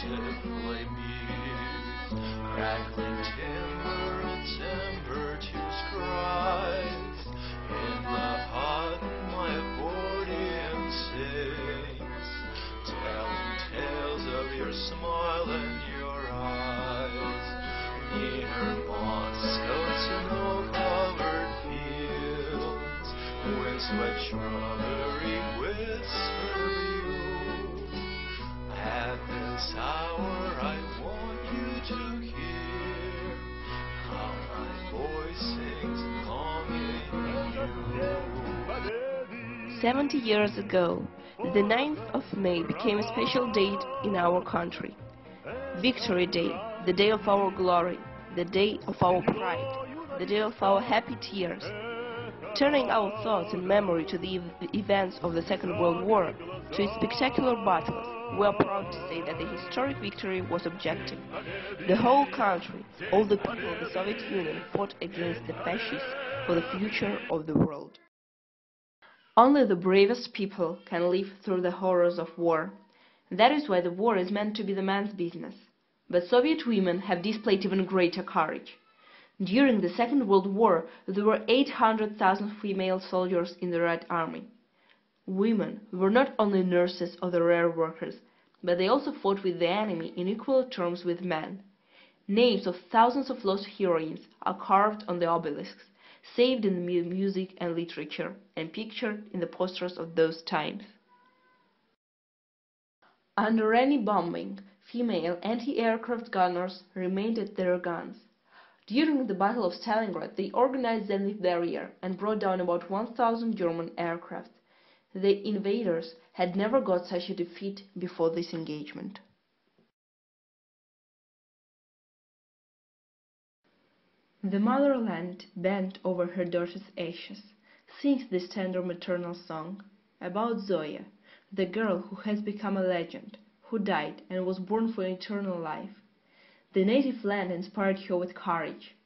pitifully mute, crackling timber, a temper-tooth cries. In the hut my accordion sings, telling tales of your smile and your eyes. Near Moscow, snow-covered fields, windswept shrubbery whisper you. At this hour I want you to hear how my voice sings longing you. 70 years ago, the 9th of May became a special date in our country. Victory Day, the day of our glory, the day of our pride, the day of our happy tears. Turning our thoughts and memory to the events of the Second World War, to its spectacular battles, we are proud to say that the historic victory was objective. The whole country, all the people of the Soviet Union fought against the fascists for the future of the world. Only the bravest people can live through the horrors of war. That is why the war is meant to be the man's business. But Soviet women have displayed even greater courage. During the Second World War, there were 800,000 female soldiers in the Red Army. Women were not only nurses or the rare workers, but they also fought with the enemy in equal terms with men. Names of thousands of lost heroines are carved on the obelisks, saved in the music and literature, and pictured in the posters of those times. Under any bombing, female anti-aircraft gunners remained at their guns. During the Battle of Stalingrad, they organized Zenith barrier and brought down about 1,000 German aircraft. The invaders had never got such a defeat before this engagement. The motherland, bent over her daughter's ashes, sings this tender maternal song about Zoya, the girl who has become a legend, who died and was born for eternal life. The native land inspired her with courage.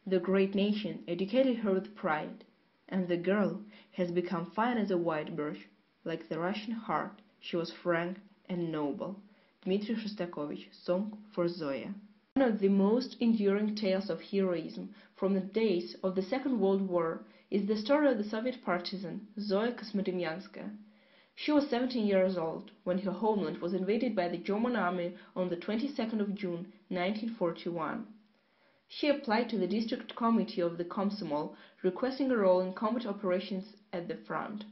The great nation educated her with pride. And the girl has become fine as a white birch. Like the Russian heart, she was frank and noble. Dmitry Shostakovich, Song for Zoya. One of the most enduring tales of heroism from the days of the Second World War is the story of the Soviet partisan Zoya Kosmodemyanskaya. She was 17 years old when her homeland was invaded by the German army on the 22nd of June 1941. She applied to the district committee of the Komsomol, requesting a role in combat operations at the front.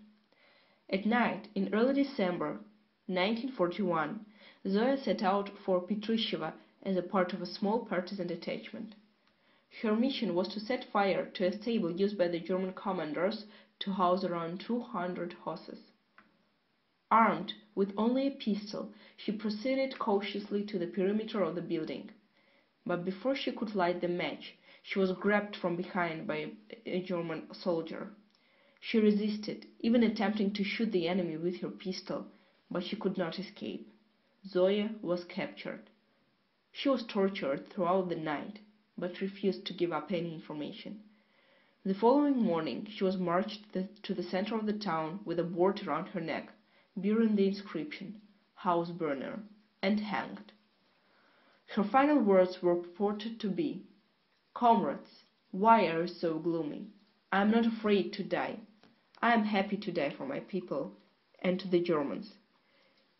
At night, in early December 1941, Zoya set out for Petrisheva as a part of a small partisan detachment. Her mission was to set fire to a stable used by the German commanders to house around 200 horses. Armed with only a pistol, she proceeded cautiously to the perimeter of the building. But before she could light the match, she was grabbed from behind by a German soldier. She resisted, even attempting to shoot the enemy with her pistol, but she could not escape. Zoya was captured. She was tortured throughout the night, but refused to give up any information. The following morning, she was marched to the center of the town with a board around her neck, bearing the inscription, "House Burner," and hanged. Her final words were purported to be, "Comrades, why are you so gloomy? I am not afraid to die. I am happy to die for my people and to the Germans.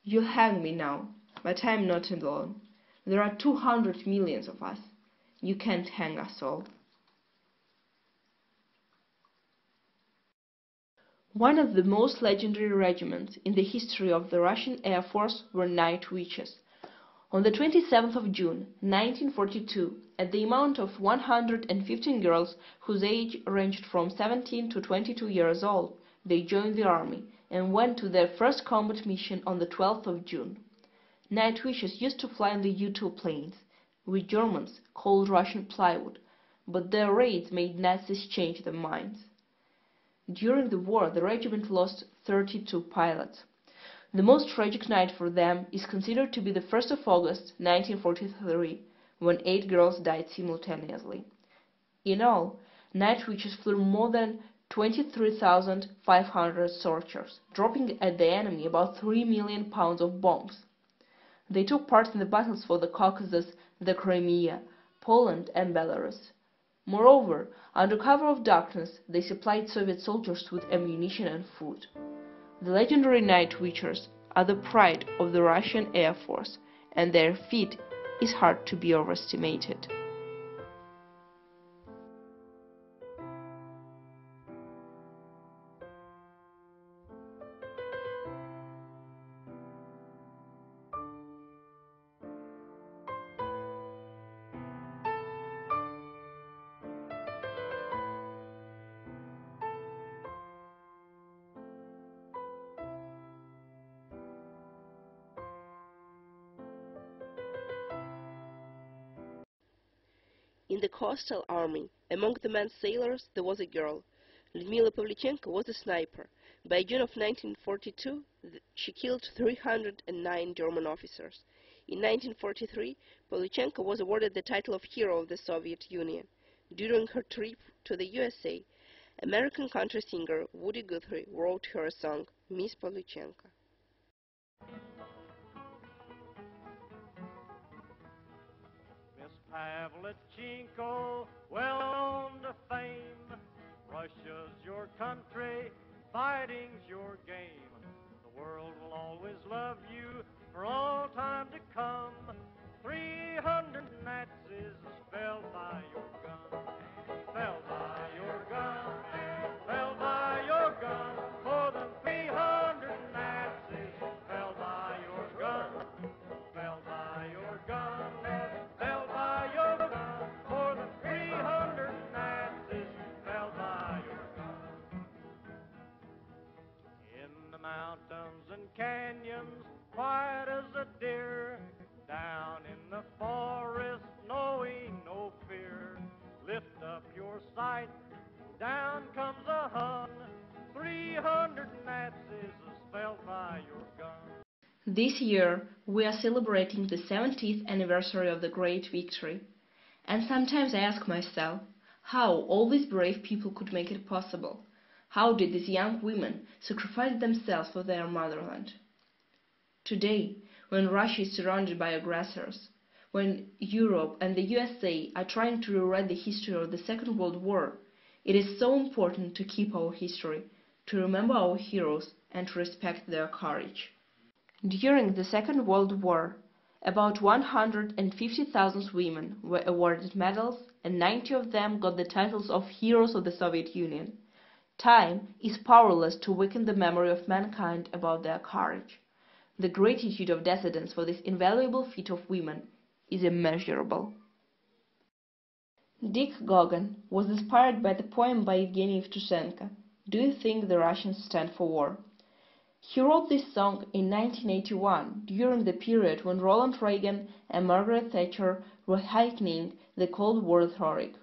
You hang me now, but I am not alone. There are 200 millions of us. You can't hang us all." One of the most legendary regiments in the history of the Russian Air Force were Night Witches. On the 27th of June 1942, at the amount of 115 girls whose age ranged from 17 to 22 years old, they joined the army and went to their first combat mission on the 12th of June. Night Witches used to fly in the U-2 planes, which Germans called Russian plywood, but their raids made Nazis change their minds. During the war, the regiment lost 32 pilots. The most tragic night for them is considered to be the 1st of August 1943, when 8 girls died simultaneously. In all, Night Witches flew more than 23,500 soldiers, dropping at the enemy about 3 million pounds of bombs. They took part in the battles for the Caucasus, the Crimea, Poland and Belarus. Moreover, under cover of darkness, they supplied Soviet soldiers with ammunition and food. The legendary Night Watchers are the pride of the Russian Air Force, and their feat is hard to be overestimated. In the Coastal Army, among the men sailors, there was a girl. Lyudmila Pavlichenko was a sniper. By June of 1942, she killed 309 German officers. In 1943, Pavlichenko was awarded the title of Hero of the Soviet Union. During her trip to the USA, American country singer Woody Guthrie wrote her a song, Miss Pavlichenko. Pavlichenko, well known to fame. Russia's your country, fighting's your game. The world will always love you for all time to come. 300 Nazis fell by your gun, fell by your gun, fell by your gun. More than 300 Nazis fell by your gun, fell by your gun. Mountains and canyons, quiet as a deer, down in the forest, knowing no fear. Lift up your sight, down comes a Hun. 300 Nazis fell by your gun. This year, we are celebrating the 70th anniversary of the Great Victory. And sometimes I ask myself, how all these brave people could make it possible. How did these young women sacrifice themselves for their motherland? Today, when Russia is surrounded by aggressors, when Europe and the USA are trying to rewrite the history of the Second World War, it is so important to keep our history, to remember our heroes and to respect their courage. During the Second World War, about 150,000 women were awarded medals and 90 of them got the titles of Heroes of the Soviet Union. Time is powerless to weaken the memory of mankind about their courage. The gratitude of dissidents for this invaluable feat of women is immeasurable. Dick Gauguin was inspired by the poem by Evgeny Yevtushenko, Do You Think the Russians Stand for War? He wrote this song in 1981, during the period when Ronald Reagan and Margaret Thatcher were heightening the Cold War rhetoric.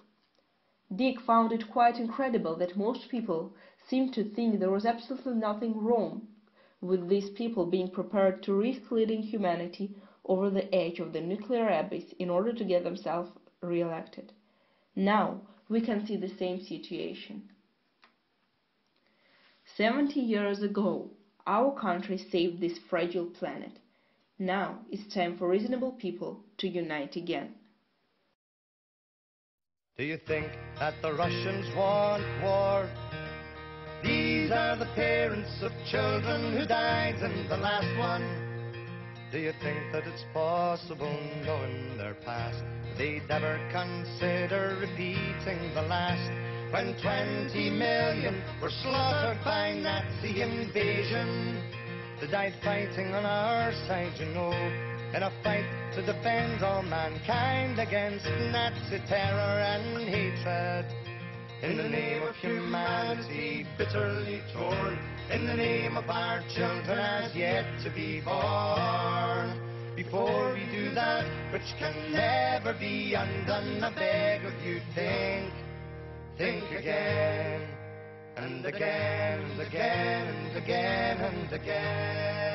Dick found it quite incredible that most people seemed to think there was absolutely nothing wrong with these people being prepared to risk leading humanity over the edge of the nuclear abyss in order to get themselves re-elected. Now we can see the same situation. 70 years ago, our country saved this fragile planet. Now it's time for reasonable people to unite again. Do you think that the Russians want war? These are the parents of children who died in the last one. Do you think that it's possible, knowing their past, they'd ever consider repeating the last? When 20 million were slaughtered by Nazi invasion, they died fighting on our side, you know, in a fight to defend all mankind against Nazi terror and hatred. In the name of humanity bitterly torn, in the name of our children as yet to be born. Before we do that which can never be undone, I beg of you, think again, and again, and again, and again, and again.